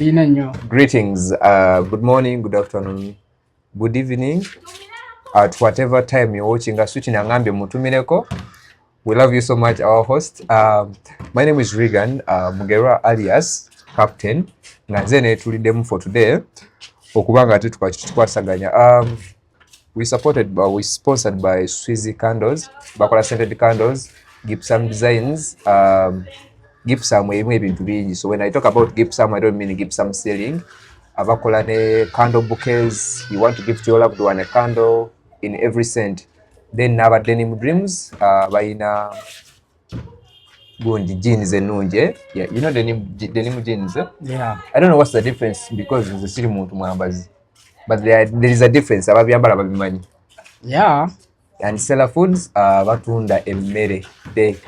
Greetings, good morning, good afternoon, good evening, at whatever time you're watching us. We love you so much, our host. My name is Regan Mugera alias Captain. Ngazene tulidemu for today. Okubanga we sponsored by Swizy Candles, Bakola Scented Candles, Gypsum Designs, Gypsum ebintu bingi. So when I talk about gypsum, I don't mean gypsum selling. Abakola ne candle bouquets. You want to gift your loved one a candle in every scent. Then naba denim dreams baina gundi jeans enunje. Yeah, you know denim jeans. Yeah. I don't know what's the difference because it's the city muntu mwambazi. But there is a difference. Ababyambala babimanyi. Yeah. And Seller Foods batunda emmere.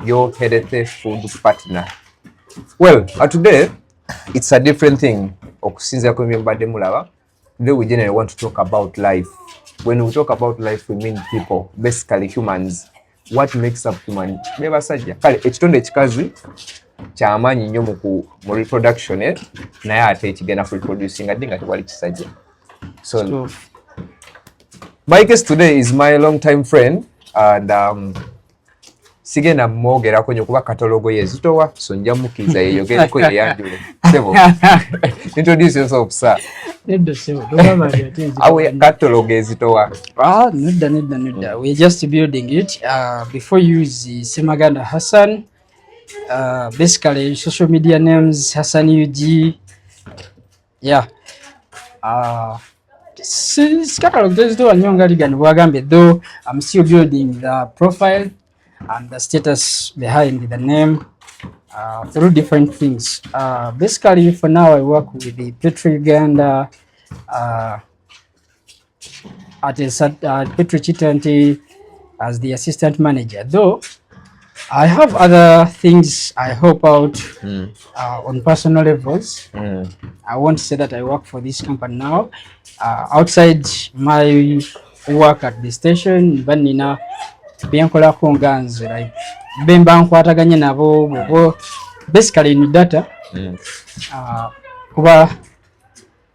Your healthy food partner. Well, today it's a different thing. Today we generally want to talk about life. When we talk about life, we mean people, basically humans. What makes up human? Ekitonde ekikazi kyamaanyi nnyo mu reproduction naye ate ekigenda ku reproducing ate nga tewali kisajja. So my guest today is my long time friend and sigenda mwogerako nnyo kuba katalogo yezitowa so nja mukkiriza yeyogereko yeyanjule. Sebo, introduce yourself, sir. Nedda sebo, tobabali awe katalogo ezitowa. Nedda. We're just building it. Before you use Semaganda Hassan. Basically, social media names Hassan UG. Yeah. Catalog ezitowa nnyo nga ligani bwagambye, though I'm still building the profile and the status behind the name through different things. Basically, for now, I work with the Petro Uganda at Petro Chitanti as the assistant manager. Though I have other things I help out on personal levels. I won't say that I work for this company now. Outside my work at the station, Banina. Byenkolako nganze like bemba nkwataganye nabo basically in data. Kuba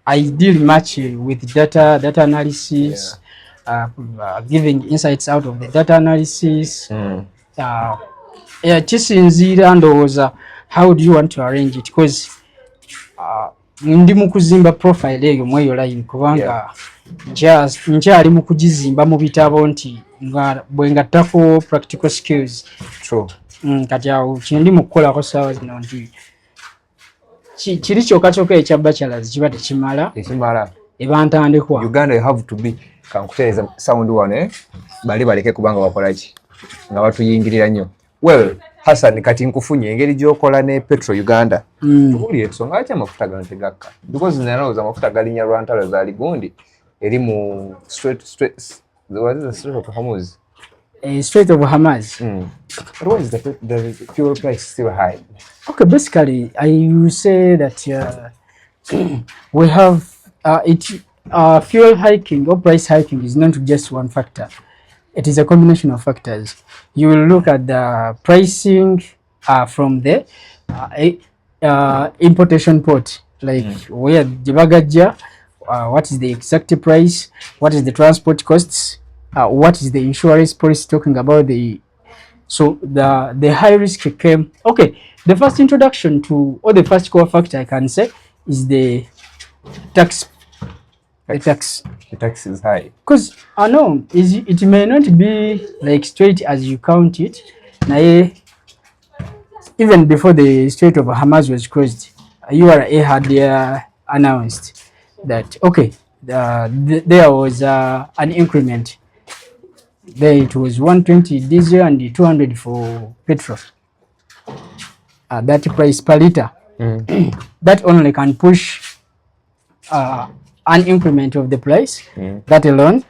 I deal much with data analysis, giving insights out of the data analysis. Kisinziira ndowooza how do you want to arrange it, because ndi mu kuzimba profile eyo mweyo line kubanga nkyali mu kugizimba mu bitabo nti nga bwengattako practical skills. True. Kati awo kyendi mu kukolako ssaawa zino nti kiri kyokka ekya bachelors kiba tekimala ebantandikwa Uganda. You have to be kankuteeza sound one bali baleke kubanga bakola ki nga batuyingirira nnyo. Well, Hassan, kati nkufunye engeri gy'okola ne Petro Uganda. Tubulire ensonga lwaki amafuta gano tegakka, because nalowooza amafuta galinnya lwantalo zaali gundi eri mu Strait of Hormuz. Strait of Hormuz. But why is the fuel price still high? Okay, basically, I will say that we have fuel hiking or price hiking is not just one factor. It is a combination of factors. You will look at the pricing from the importation port, like where Jibagaja, what is the exact price, what is the transport costs, what is the insurance policy talking about the high risk came. Okay, the first introduction to, or the first core factor I can say is the tax. The tax is high. Because I know it may not be like straight as you count it. Even before the Strait of Hormuz was closed, URA had announced that okay, there was an increment. There it was 120 diesel and 200 for petrol. That price per liter. That only can push an increment of the price. That alone.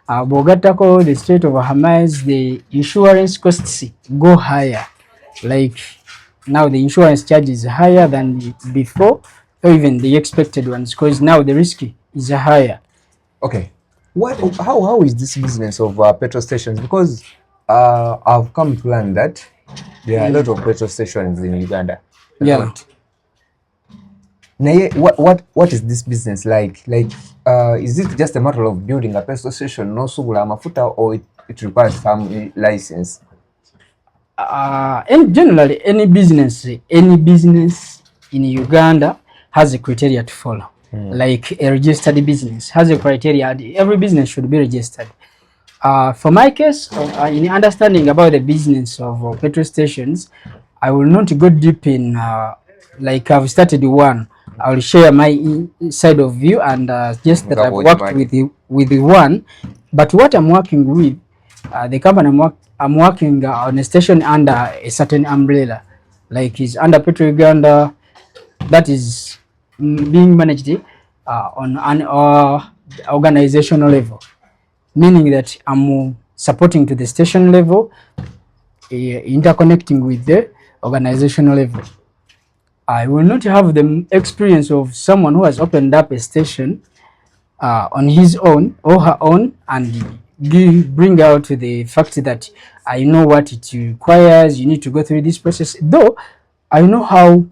Bogatako, the Strait of Hormuz, the insurance costs go higher. Like now the insurance charge is higher than before, or even the expected ones, because now the risk is higher. Okay. How is this business of petrol stations? Because I've come to learn that there are a lot of petrol stations in Uganda. Yeah. what is this business like? Is it just a matter of building a petrol station, no sugula mafuta, or it requires some license? And generally, any business in Uganda has a criteria to follow. Like a registered business has a criteria. Every business should be registered. For my case, in understanding about the business of petrol stations, I will not go deep in. Like I've started one, I will share my side of view and just that I've worked with the one. But what I'm working with, the company I'm working on a station under a certain umbrella, like is under Petro Uganda, that is being managed on an organizational level, meaning that I'm supporting to the station level, interconnecting with the organizational level. I will not have the experience of someone who has opened up a station on his own or her own and bring out the fact that I know what it requires, you need to go through this process. Though I know how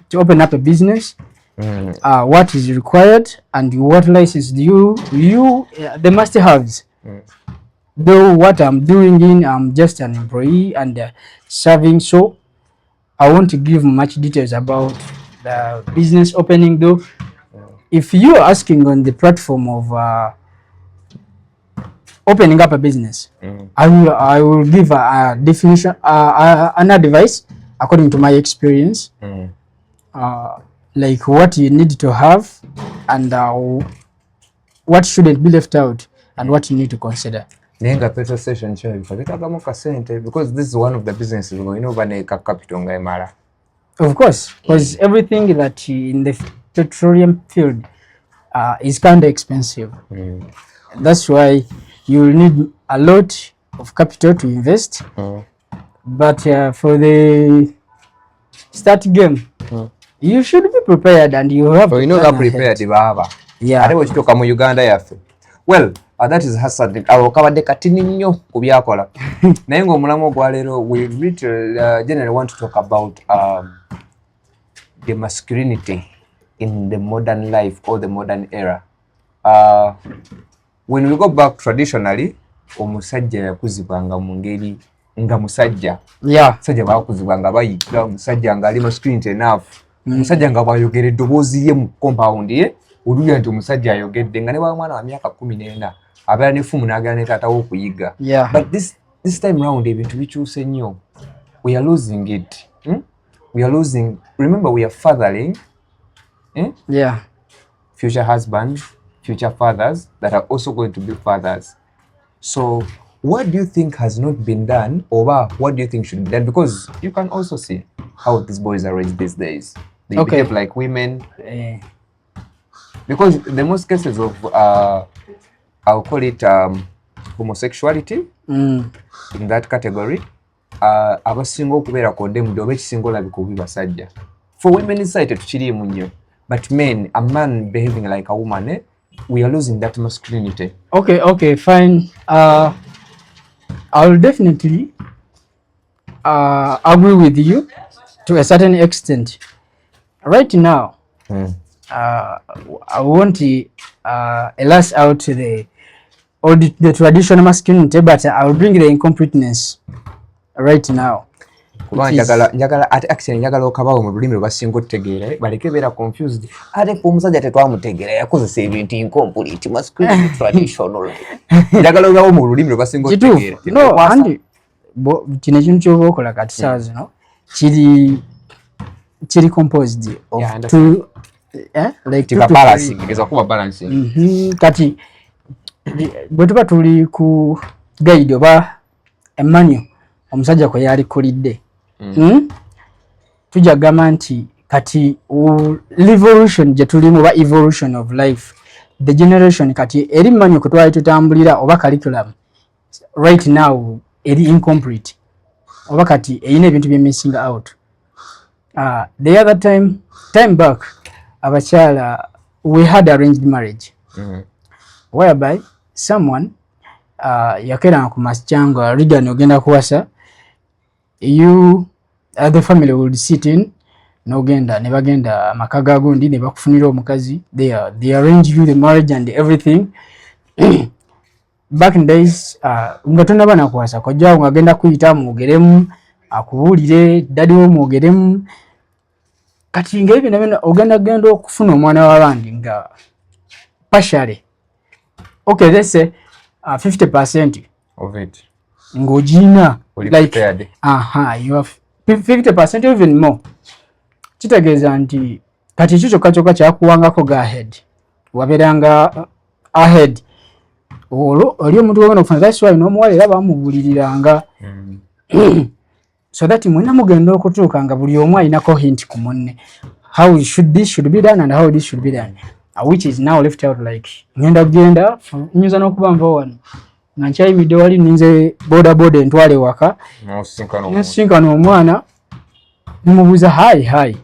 to open up a business, what is required and what license do the must-haves. Though what I'm doing I'm just an employee and serving, so I won't give much details about the business opening though. If you're asking on the platform of opening up a business, I will give a definition, an advice according to my experience, like what you need to have and what shouldn't be left out and what you need to consider. Nenga petrol station because this is one of the businesses going over neka capital ngaimara. Of course, because everything that in the petroleum field is kind of expensive. That's why you will need a lot of capital to invest. But for the start game, you should be prepared and you have to know that prepared. Yeah. Uganda well, that is Hassan. Abakabadde katini nnyo ku byakola. Naye ng'omulamu ogwaleero we generally want to talk about the masculinity in the modern life or the modern era. When we go back traditionally, omusajja yakuzibwanga mu ngeri nga musajja. Musajja baakuzibwanga bayiga omusajja nga ali masculinity enough. Musajja nga bw'ayogera eddoboozi lye mu compound ye, oluya nti omusajja ayogedde nga ne bwa mwana wa myaka 14 abeera n'effumu n'agala ne taata we okuyiga. But this time round ebintu bikyuse nnyo. We are losing it. We are losing. Remember, we are fathering future husbands, future fathers that are also going to be fathers. So what do you think has not been done, or what do you think should be done? Because you can also see how these boys are raised these days. They behave like women. Because the most cases of I'll call it homosexuality in that category, abasinga okubeera condemned oba ekisinga olabika obubi basajja. For women side tukiriimu nnyo, but men, a man behaving like a woman, we are losing that masculinity. Okay, fine. I'll definitely agree with you to a certain extent. Right now, I want to last out the traditional masculinity, but I'll bring the incompleteness right now. Njagala okabawo mu lulimi lwebasinga otutegeera baleke beera confused. Ate ku omusajja tetwamutegeera yakozesa ebintu incomplete masculinity traditional. Njagala obawo mu lulimi lwebasinga otutegeera. No, andi kino ekintu ky'oba okola kati saa zino kiri composed of two like balancing. Kati bwe tuba tuli ku guide oba emmanyo omusajja kwe yalikulidde, tujagamba nti kati revolution gye tulimu oba evolution of life, the generation kati eri mmanyo kwe twali tutambulira oba curriculum right now eri incomplete oba kati eyina ebintu bye missing out. The other time back, abakyala, we had arranged marriage, whereby someone yakeranga ku masjango rigani ogenda kuwasa, you the family would sit in n'ogenda ne bagenda amaka ga gundi ne bakufunira omukazi, they arrange you the marriage and everything. Back in days nga tonaba nakwasa kojjaawo ng'agenda kuyita mwogeremu akubuulire dadi wo mwogeremu. Kati ng'ebyo nabyo genda okufuna omwana w'abandi nga partially, okay, let's say 50% of it ng'ogina like you have 50% even more. Kitegeeza nti kati ekyo kyokka kyakuwangako go ahead, wabeeranga ahead. Olwo oli omuntu wabona okufuna, that's why n'omuwala era bamubuuliriranga so that mwena mugenda okutuuka nga buli omu alinako hint ku munne, how this should be done and how this should be done, which is now left out. Like ngenda nyinza n'okuba nva wano nga nkyayimidde wali ninze boda entwale waka nosinkana omwana nemubuuza hi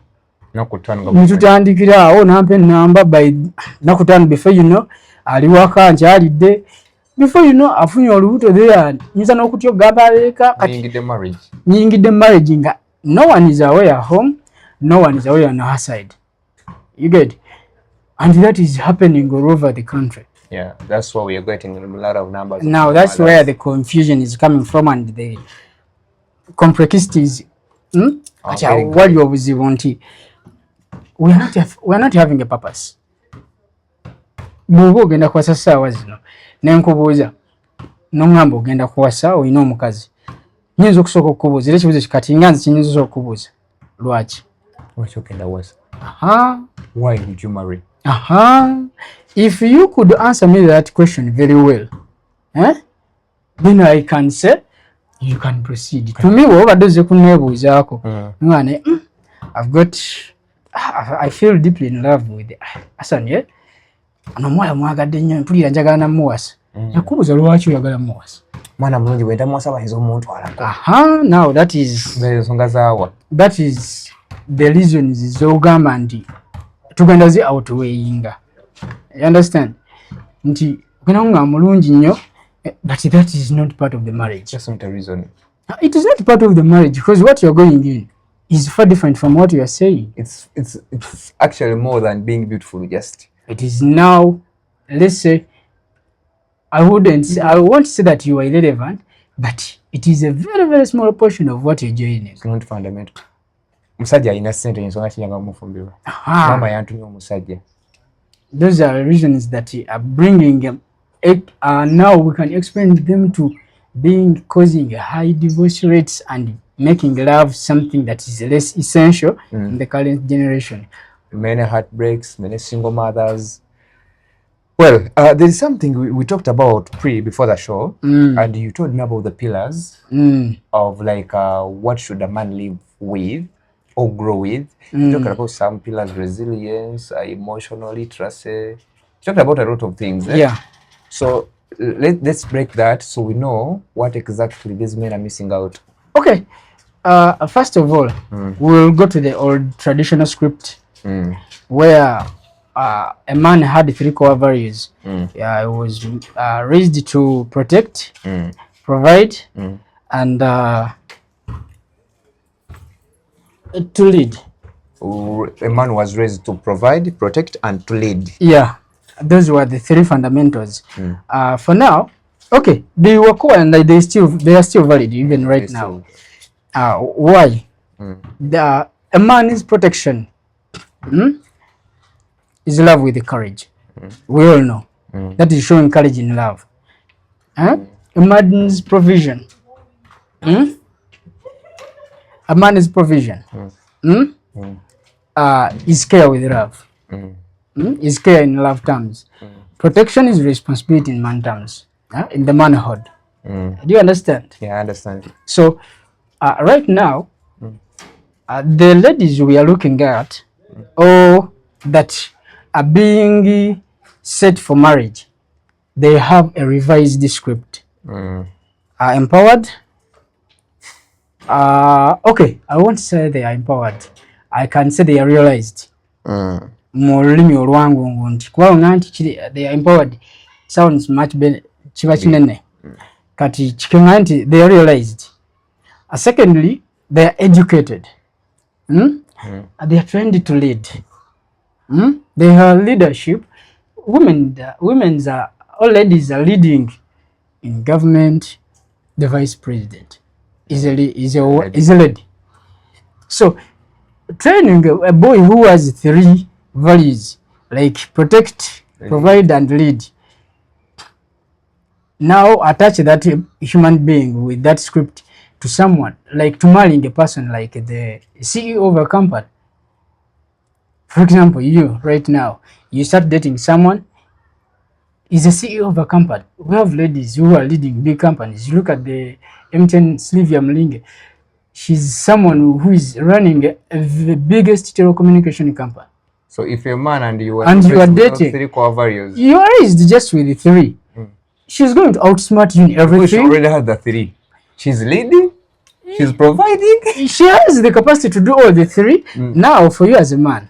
netutandikira awo nampa enamba by nakutaano before you know ali waka nkyalidde, before you know afunye olubuto there. Nyinza n'okutya okugamba aleeka nyingidde marriage nga no one is away at home, no one is away on her side, you get, and that is happening all over the country. Yeah, that's why we are getting a lot of numbers. Now that's where the confusion is coming from and the complexities. Wali obuzibu nti we are not having a purpose. Bw'oba ogenda kuwasa ssaawa zino nenkubuuza n'ongamba ogenda kuwasa olina omukazi, nyinza okusooka okukubuuza era ekibuuzo kikati nga nze kinyinza okubuuza lwaki ogenda wasa. Why did you marry? If you could answer me that question very well, then I can say you can proceed. To me, wobadde ozze kunneebuuzaako ngane I feel deeply in love with Hassan. Ono omuwala mwagadde nnyo, mpulira njagala namuwasa. Nakubuuza lwaki oyagala muwasa? Mwana mulungi bwe ntamuwasa bayinza omuntwalako. Now that is ensonga zaawa. That is the reasons z'ogamba nti tugenda zi outweighing. You understand? Nti ogenda nga mulungi nnyo, but that is not part of the marriage. That's not a reason. It is not part of the marriage because what you're going in is far different from what you are saying. It's actually more than being beautiful. Just it is now, let's say, I won't say that you are irrelevant, but it is a very, very small portion of what you're doing. It's not fundamental. Musajja alina ssente ensonga kinyanga mufumbirwa. Mama yantumye omusajja. Those are reasons that are bringing now we can explain them to causing high divorce rates and making love something that is less essential in the current generation. Many heartbreaks, many single mothers. Well, there is something we talked about before the show, and you told me about the pillars of like what should a man live with or grow with. You talked about some pillars: resilience, emotional literacy. You talked about a lot of things. Yeah. So let's break that so we know what exactly these men are missing out. Okay. First of all, we'll go to the old traditional script where a man had 3 core values. He was raised to protect, provide, and to lead. A man was raised to provide, protect, and to lead. Yeah, those were the 3 fundamentals. For now, okay, they were core and they are still valid even right now. Why? A man's protection is love with courage. We all know that is showing courage in love. A man's provision. A man's provision is care with love. Is care in love terms. Protection is responsibility in man terms. In the manhood. Do you understand? Yeah, I understand. So right now, the ladies we are looking at, or that are being set for marriage, they have a revised script. Are empowered. Okay, I won't say they are empowered. I can say they are realized. Mulimi olwangu nti kwa nganti they are empowered sounds much better. Chiba chinene. Kati chikenganti they are realized. Secondly, they are educated. They are trained to lead. They have leadership. Women's are all ladies are leading in government. The vice president is a lady. So training a boy who has 3 values like protect, provide, and lead. Now attach that human being with that script to someone, like to marrying a person like the CEO of a company. For example, you right now, you start dating someone, is a CEO of a company. We have ladies who are leading big companies. You look at the MTN Sylvia Mlinge. She's someone who is running the biggest telecommunication company. So if a man and you are dating 3 core values, you are raised just with the 3. She's going to outsmart you in everything. She already has the 3. She's leading, she's providing. She has the capacity to do all the 3. Now, for you as a man,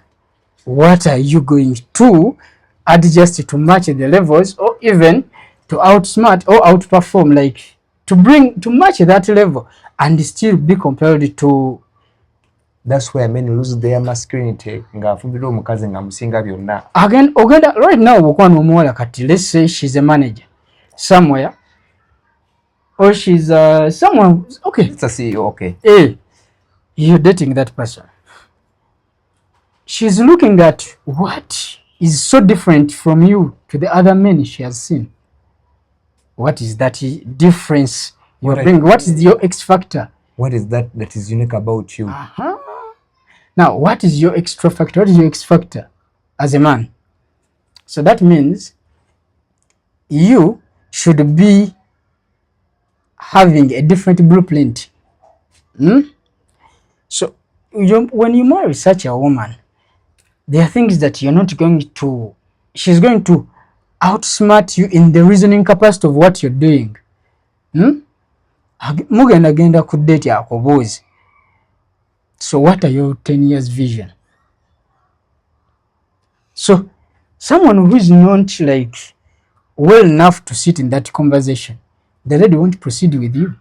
what are you going to adjust to match the levels, or even to outsmart or outperform, like to match that level and still be compelled to? That's where men lose their masculinity. Ngafumbira omukazi nga musinga byonna. Again, right now wokwana omuwala kati, let's say she's a manager somewhere, or she's someone, okay, it's a CEO, okay, you're dating that person. She's looking at what is so different from you to the other men she has seen. What is that difference you bring? What is your X factor? What is that is unique about you? Now, what is your extra factor? What is your X factor as a man? So that means you should be having a different blueprint. So when you marry such a woman, there are things that you're not going to, she's going to outsmart you in the reasoning capacity of what you're doing. Mugenda genda ku date yakobozi. So what are your 10 years vision? So someone who is not like well enough to sit in that conversation, the lady won't proceed with you.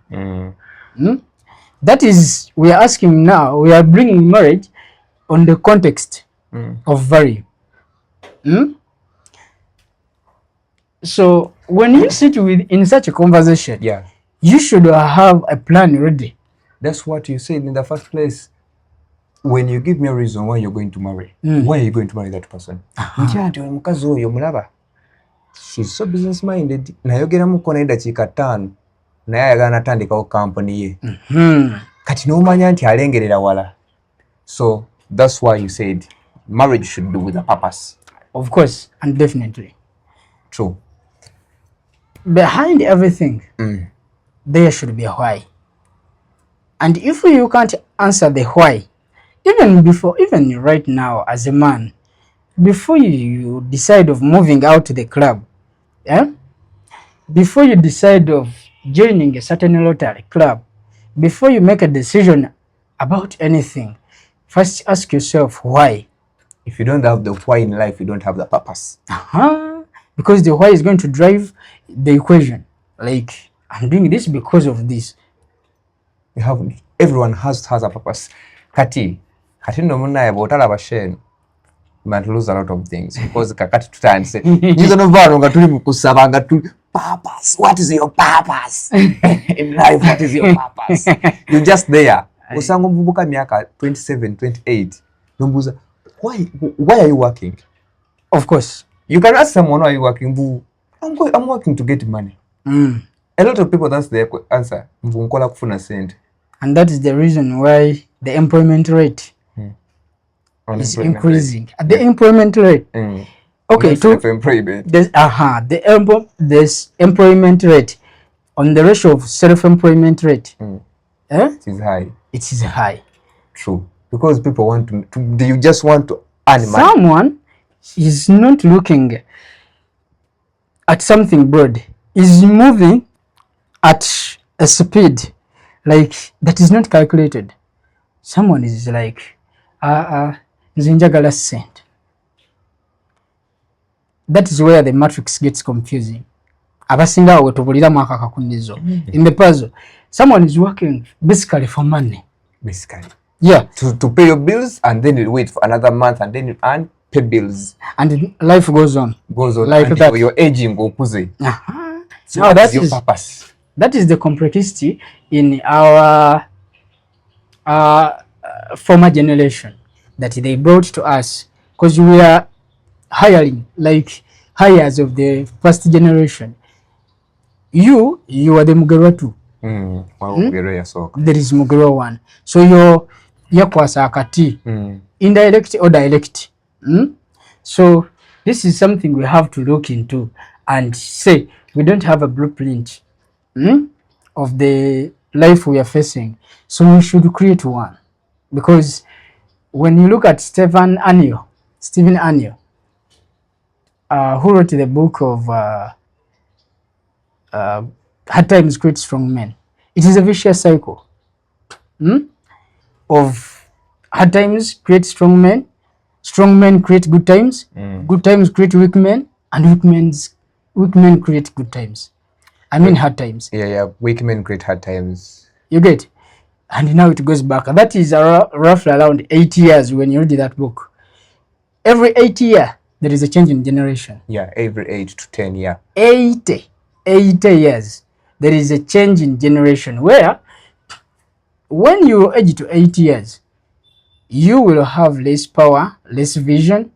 That is, we are asking now, we are bringing marriage on the context of value. So when you sit in such a conversation, you should have a plan ready. That's what you said in the first place. When you give me a reason why you're going to marry, why are you going to marry that person? She's so business minded. Nayogera muko na dakiika 5 naye ayagala natandikawo company ye. Kati n'omanya nti alengerera wala. So that's why you said marriage should be with a purpose. Of course, and definitely. True. Behind everything, there should be a why. And if you can't answer the why, even right now as a man, before you decide of moving out to the club, before you decide of joining a certain Rotary club, before you make a decision about anything, first ask yourself why. If you don't have the why in life, you don't have the purpose. Because the why is going to drive the equation. Like, I'm doing this because of this. Everyone has a purpose. Kati no munaye botalaba shame. Man lose a lot of things because kakati tutandise. Nizo no varo nga tuli mukusaba nga tuli purpose. What is your purpose in life? What is your purpose? You're just there. Usango mbubuka miaka 27, 28. Nombuza, why are you working? Of course. You can ask someone, why are you working? I'm working to get money. A lot of people, that's their answer. And that is the reason why the employment rate is increasing. The employment rate. Okay, self-employment. This employment rate on the ratio of self-employment rate. It is high. It is high. True. Because people want to you just want to earn money. Someone is not looking at something broad. Is moving at a speed like that is not calculated. Someone is like nzinjagala sent. That is where the matrix gets confusing. Abasinga wetubulira mwaka kakunizo. In the puzzle, someone is working basically for money. Basically. Yeah. To pay your bills, and then you wait for another month, and then you earn, pay bills. And life goes on. Like and that. You're aging, okuze. So now that is your purpose. That is the complexity in our former generation that they brought to us, because we are hiring like hires of the first generation. You are the Mugerwa 2. There is Mugerwa 1. So you're yakwasa akati, indirect or direct. So this is something we have to look into and say we don't have a blueprint of the life we are facing. So we should create one. Because when you look at Stephen Anio, who wrote the book of Hard Times Create Strong Men, it is a vicious cycle of hard times create strong men create good times create weak men, and weak men create good times. I mean hard times. Yeah, weak men create hard times. You get? And now it goes back. That is roughly around 8 years when you read that book. Every 8 years, there is a change in generation. Yeah, every 8 to 10 years. 80 years, there is a change in generation where when you age to 8 years, you will have less power, less vision,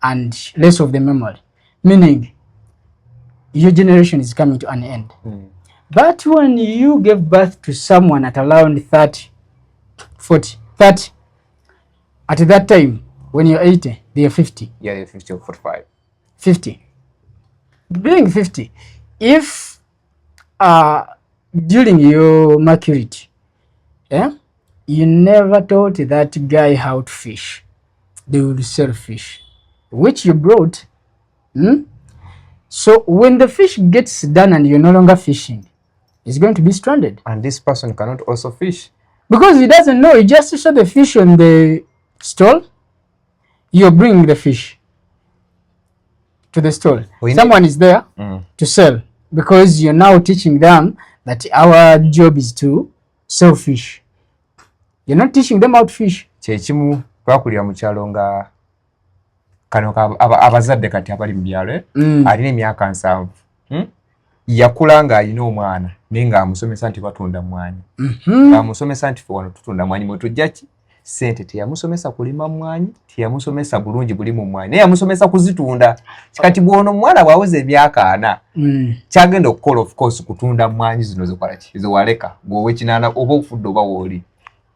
and less of the memory. Meaning, your generation is coming to an end. But when you give birth to someone at around 30, 40, 30, at that time, when you're 80, they are 50. Yeah, you're 50 or 45. 50. Being 50, if during your maturity, you never taught that guy how to fish, they will sell fish, which you brought. So when the fish gets done and you're no longer fishing, he's going to be stranded. And this person cannot also fish. Because he doesn't know, he just saw the fish on the stall. You're bringing the fish to the stall. Someone is there to sell, because you're now teaching them that our job is to sell fish. You're not teaching them how to fish. Chechimu twakulira mu kyalo nga kano abazadde kati abali mu byalo alina emyaka 7 yakula nga alina omwana naye nga amusomesa nti batunda mwanyi. Amusomesa nti fe wano tutunda mwanyi mwe tujja ki sente. Teyamusomesa kulima mwanyi, teyamusomesa bulungi buli mu mwanyi, naye yamusomesa kuzitunda. Kati bwono mwana bwaweza emyaka 4 kyagenda okukola of course kutunda mwanyi zino zikola ki zowaleka gwowe kinana oba ofudde oba wooli.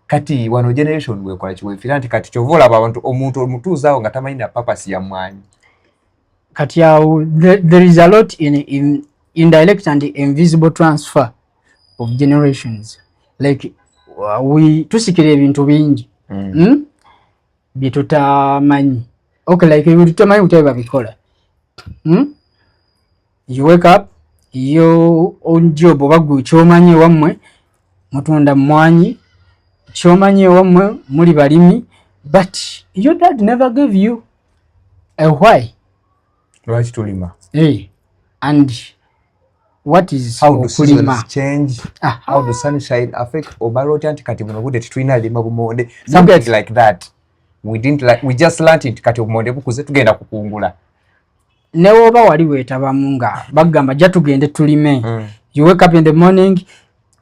Kati wano generation wekola ki wefira nti kati kyovola abantu omuntu omutuuzaawo nga tamanyi purpose ya mwanyi. Kati yawo there is a lot in indirect and invisible transfer of generations. Like we tusikira ebintu bingi bye tutamanyi. Okay, like ebintu tutamanyi butabe babikola. You wake up, you on job oba gwe kyomanyi wammwe mutunda mwanyi, kyomanyi wammwe muli balimi, but your dad never gave you a why. Lwaki tulima? And what is how do seasons change? How do sunshine affect obaloti anti kati muno bude titwina lima bumonde, something like that. We just learned it kati bumonde bukuze tugenda kukungula. Newo ba wali wetaba munga bagamba jja tugende tulime. You wake up in the morning,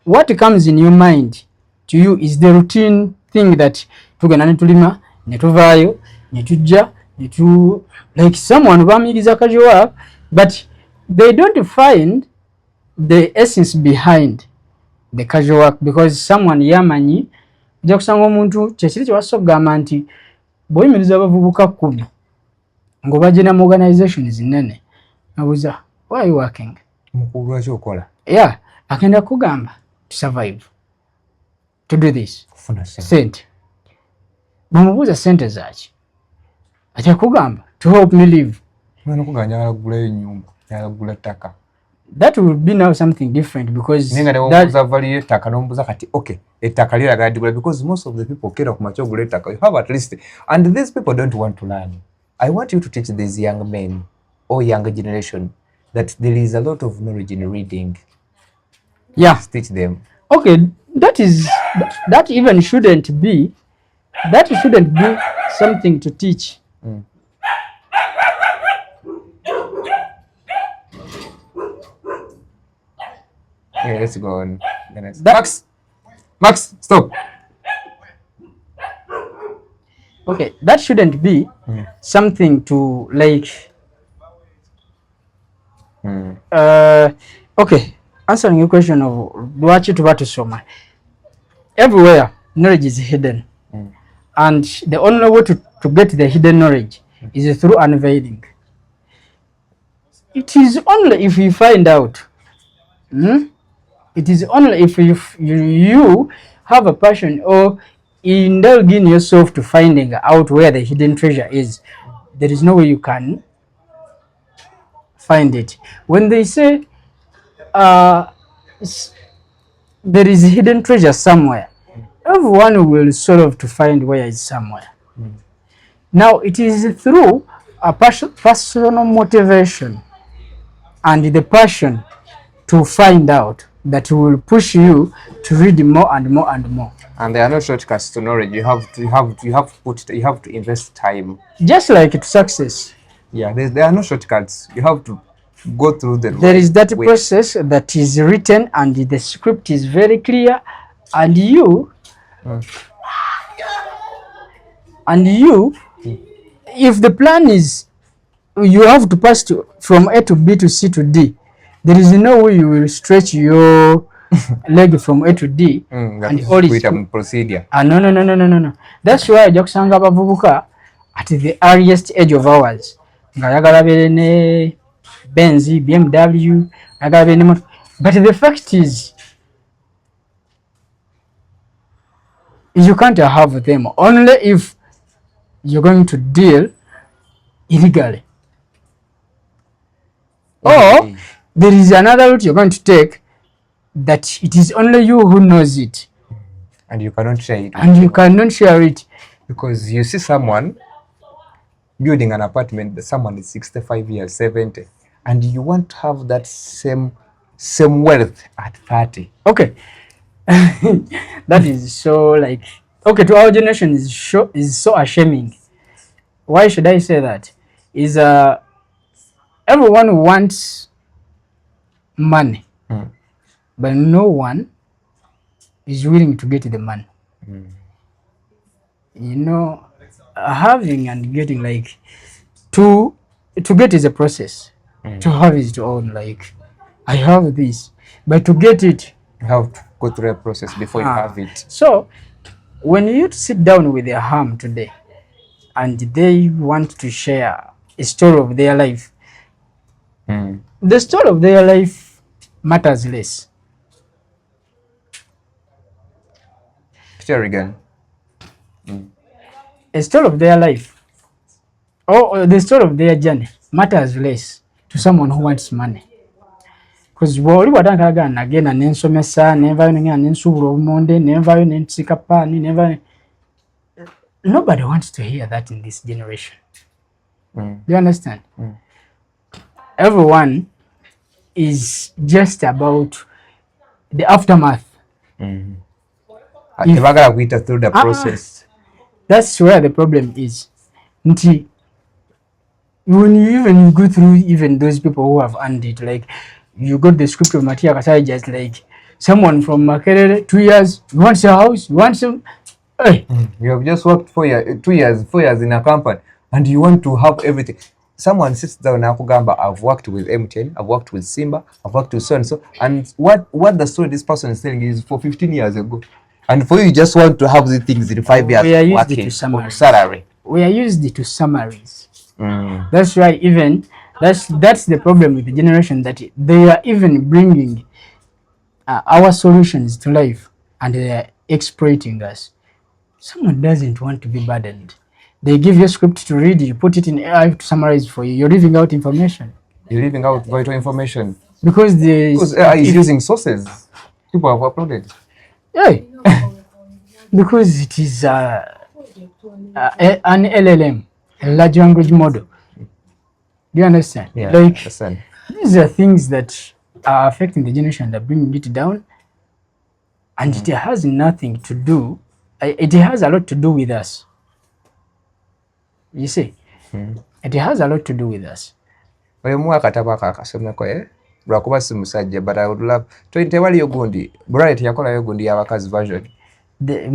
what comes in your mind to you is the routine thing that tugenda ne tulima ne tuvaayo ne tujja ne tu like someone bamiriza kajoa, but they don't find the essence behind the casual work, because someone yamanyi ja kusanga omuntu kyekiri kyewasogamba nti boyimiriza abavubuka 10 ngo bajena mu organizations zinene nabuza why are you working mukulu lwaki okola akenda kugamba to survive, to do this kufuna sente. Bamubuza sente zaki acha kugamba to help me live. Mwana kuganya agula enyumba yagula ttaka. That will be now something different, because that value ettaka nombuza kati okay ettaka lira gadigula, because most of the people kera kumacho gula ettaka you have at least, and these people don't want to learn. I want you to teach these young men or younger generation that there is a lot of knowledge in reading. Yeah, teach them. Okay, that even shouldn't be that shouldn't be something to teach. Yeah, let's go on. Max, stop. Okay, that shouldn't be something to like. Okay, answering your question of lwaki tuba tusoma. Everywhere knowledge is hidden, and the only way to get the hidden knowledge is through unveiling. It is only if you find out. It is only if you have a passion or indulging yourself to finding out where the hidden treasure is. There is no way you can find it. When they say there is hidden treasure somewhere, everyone will sort of to find where it's somewhere. Now it is through a personal motivation and the passion to find out that will push you to read more and more and more. And there are no shortcuts to knowledge. You have to invest time. Just like to success. Yeah, there are no shortcuts. You have to go through the. There is that process that is written, and the script is very clear, and you, if the plan is you have to pass from A to B to C to D, there is no way you will stretch your leg from A to D and all is procedure. No. That's why ajja kusanga abavubuka at the earliest age of ours ng'ayagala beere ne Benz, BMW, ayagala beere ne moto. But the fact is you can't have them only if you're going to deal illegally. Or there is another route you're going to take that it is only you who knows it. And you cannot share it. And you cannot share it. Because you see someone building an apartment, someone is 65 years, 70, and you want to have that same wealth at 30. Okay. That is so like, okay, to our generation is so ashaming. Why should I say that? Is everyone wants money, but no one is willing to get the money. You know, having and getting, like, to get is a process. To have is to own. Like, I have this, but to get it, you have to go through a process before you have it. So when you sit down with a ham today and they want to share a story of their life, the story of their life matters less. Share again. A story of their life or the story of their journey matters less to someone who wants money. Because bw'oli watandika nagenda nensomesa nenvayo nengenda nensuubula obumonde nenvayo nensika paani nobody wants to hear that in this generation. Do you understand? Everyone is just about the aftermath. Tebagala kuyita through the process. That's where the problem is. Nti when you even go through even those people who have earned it, like you got the script of Matia Kasai, just like someone from Makerere, 2 years, you want a house, you want some. Hey. You have just worked 4 years in a company, and you want to have everything. Someone sits down and Akugamba, I've worked with MTN, I've worked with Simba, I've worked with so and so, and what the story this person is telling is for 15 years ago. And for you just want to have the things in 5 years we are used working to salary. We are used to summaries. That's why even that's the problem with the generation, that they are even bringing our solutions to life and they are exploiting us. Someone doesn't want to be burdened. They give you a script to read, you put it in AI to summarize for you. You're leaving out information. You're leaving out vital information. Because AI is using sources people have uploaded. Yeah. Because it is an LLM, a large language model. Do you understand? Yeah, like, understand. These are things that are affecting the generation, that bringing it down, and it has nothing to do. it has a lot to do with us. You see, it has a lot to do with us. Oyo muwa akatabo akasomeko lwakuba si musajja, but I would love tewaliyo gundi Bright yakolayo gundi y'abakazi version. I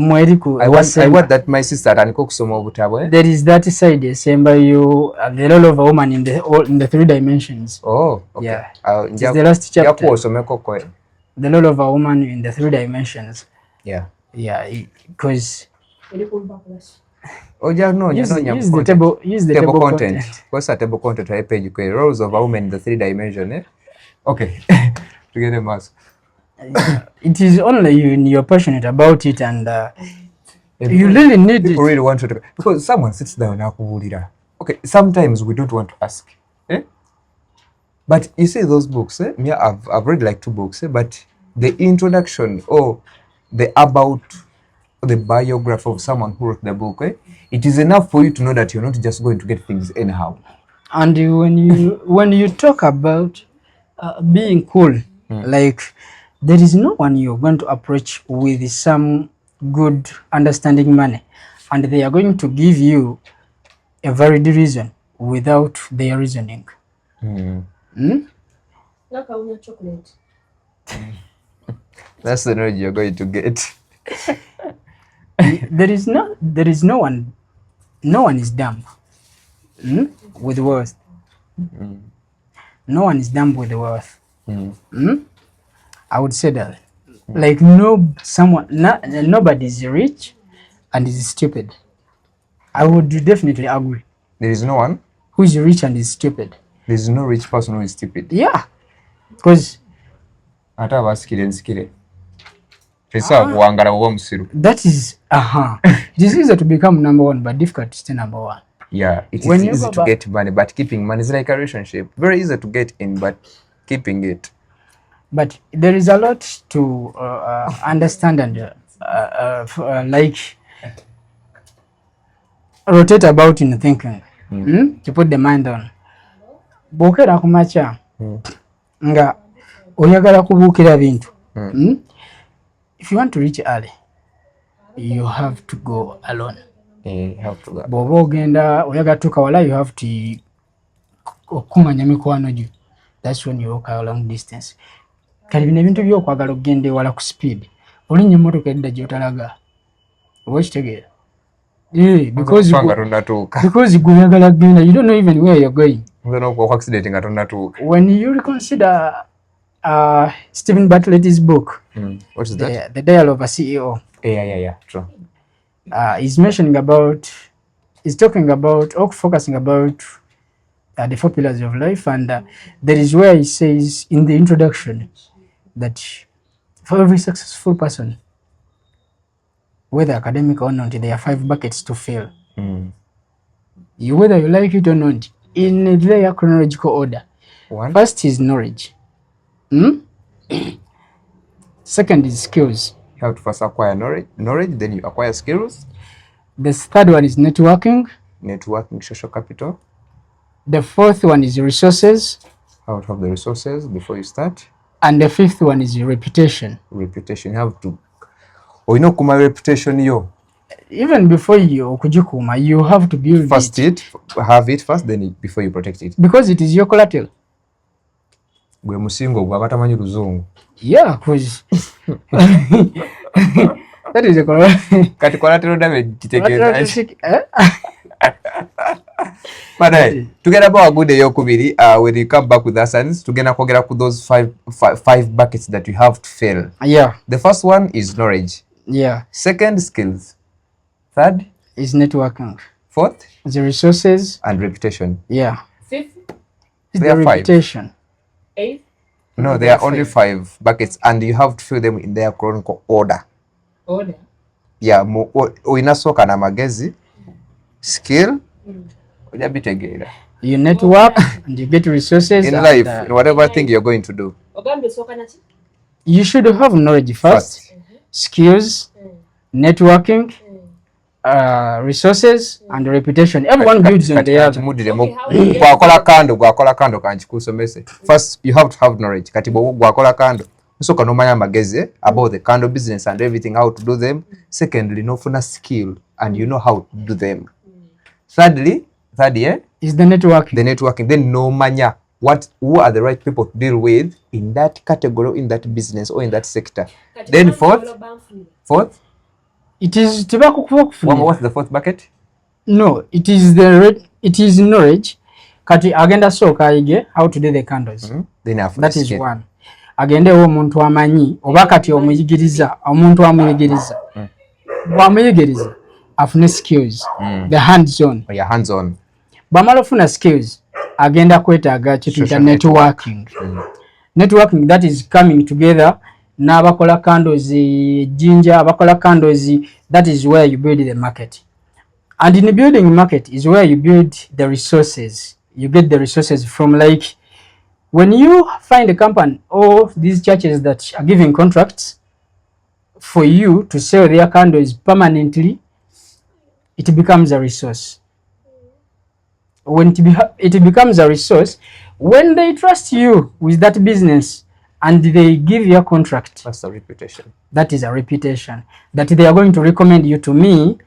want that my sister atandika okusoma obutabo. There is that side esembayo the role of a woman in the 3 dimensions. Oh, okay. Yeah. It's the last chapter. Yakuosomeko ko. The role of a woman in the 3 dimensions. Yeah. Yeah, because use the table content. What's a table content on page? Roles of a woman in the 3 dimension. Okay. To get a mass. It is only you're passionate about it, and you really need people it. Really want to, because someone sits down and okay, sometimes we don't want to ask. But you see those books, yeah, I've read like 2 books, but the introduction or the about the biography of someone who wrote the book, it is enough for you to know that you're not just going to get things anyhow. And when you talk about being cool, like there is no one you're going to approach with some good understanding money, and they are going to give you a valid reason without their reasoning. Chocolate. That's the knowledge you're going to get. There is no one is dumb with wealth. No one is dumb with wealth. I would say that. Like nobody is rich and is stupid. I would definitely agree. There is no one who is rich and is stupid. There is no rich person who is stupid. Yeah, because that is it is easy to become number 1, but difficult to stay number 1. Yeah, it is easy to get money, but keeping money is like a relationship. Very easy to get in, but keeping it. But there is a lot to understand and like rotate about in thinking. To put the mind on. Bokera kumacha nga oyagala kubukira bintu. If you want to reach early, you have to go alone. You have to go. Bobo genda oyagala tuka wala, you have to okumanya mikwano gyo. That's when you walk a long distance. Kali bino ebintu byokwagala ogende wala ku speed. Olinnya emmotoka edda gyotalaga. Okitegera. Because you oyagala genda, you don't know even where you're going. When you reconsider Stephen Bartlett's book, what is that? The Dial of a CEO. Yeah, true. He's mentioning about, he's talking about, or focusing about the 4 pillars of life, and there is where he says in the introduction that for every successful person, whether academic or not, there are 5 buckets to fill. Whether you like it or not, in their chronological order. 1. First is knowledge. Second is skills. You have to first acquire knowledge, then you acquire skills. The third one is networking. Networking, social capital. The 4th one is resources. How to have the resources before you start. And the 5th one is reputation. Reputation, you have to. Or my reputation, even before you okujikuma, you have to build first it. Have it first, then before you protect it. Because it is your collateral. Gwe musingo gwa batamanyi luzungu. Yeah, because that is a collateral. Kati collateral damage kitegeeza. But together about good eyokubiri, when you come back with the science, tugenda kwogera ku those five buckets that you have to fill. Yeah. The first one is knowledge. Yeah. Second, skills. Third is networking. 4th, the resources and reputation. Yeah. 5th is the reputation. 8th. No, there are only 5 buckets, and you have to fill them in their chronological order. Yeah, oinasoka na magezi, skill, you network and you get resources in life, in whatever thing you're going to do. You should have knowledge first. Skills, networking, resources, and reputation. Everyone builds on the other. First, you have to have knowledge. so kanomanya amagezi about the candle business and everything, how to do them. Secondly, nofuna skill and you know how to do them. Thirdly, is the networking. Then nomanya who are the right people to deal with in that category, in that business or in that sector. Then fourth, it is what's the fourth bucket? No, it is knowledge. Kati agenda soka ayige how to do the candles. Then that is one. Agende omuntu amanyi oba kati omuyigiriza omuntu amuyigiriza. Bwamuyigiriza afune skills. The hands on. Oh, yeah, hands on. Bamala ofuna skills agenda kwetaaga kituyita networking. Networking, that is coming together n'abakola candles jinja abakola candles, that is where you build the market. And in the building market is where you build the resources. You get the resources from, like when you find a company or these churches that are giving contracts for you to sell their candles permanently, it becomes a resource. When it becomes a resource, when they trust you with that business and they give you a contract, that's a reputation. That is a reputation that they are going to recommend you to me.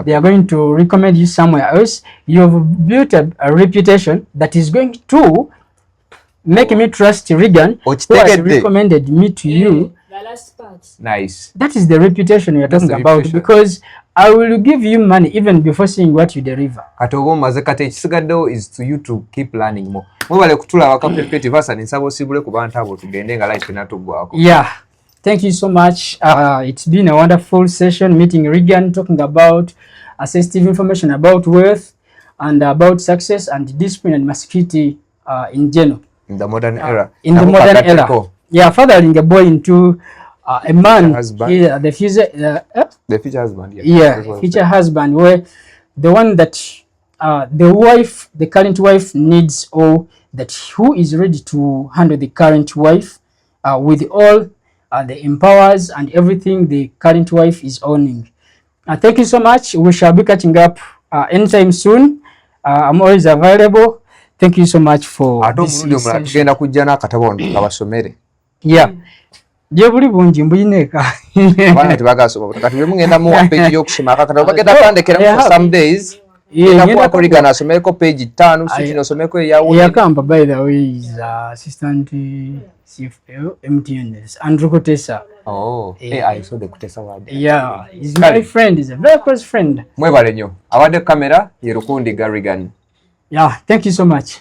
They are going to recommend you somewhere else. You have built a reputation that is going to make me trust Regan, who has recommended me to you. The last part. Nice. That is the reputation we are talking about, because I will give you money even before seeing what you deliver. Katogo mazekate kisigaddewo is to you to keep learning more. Mwebale kutula wakapepetive versa nsabo sibule ku bantu abo tugende nga life natugwako. Yeah. Thank you so much. It's been a wonderful session meeting Regan, talking about assistive information about wealth and about success and discipline and masculinity in general. In the modern era. In the modern era. Yeah, fathering a boy into a man, the future husband. Yeah, future husband, where the one that the current wife needs, or that who is ready to handle the current wife with all the empowers and everything the current wife is owning. Thank you so much. We shall be catching up anytime soon. I'm always available. Thank you so much for this session. Yeah. Je buli bungi mbuyineka. Bana tibagasobola. Kati bwe mugenda mu page y'okusoma akakatabo bagenda kwandikira for some days. Yeah, kwa Regan asomeko page 5, sisi nosomeko yawo. Yakamba, by the way, is assistant CFO MTN Andrew Kotesa. Oh, I saw the Kotesa word. Yeah, he's my friend, he's a very close friend. Mwebale nnyo. Awadde kamera ye Rukundi Regan. Yeah, thank you so much.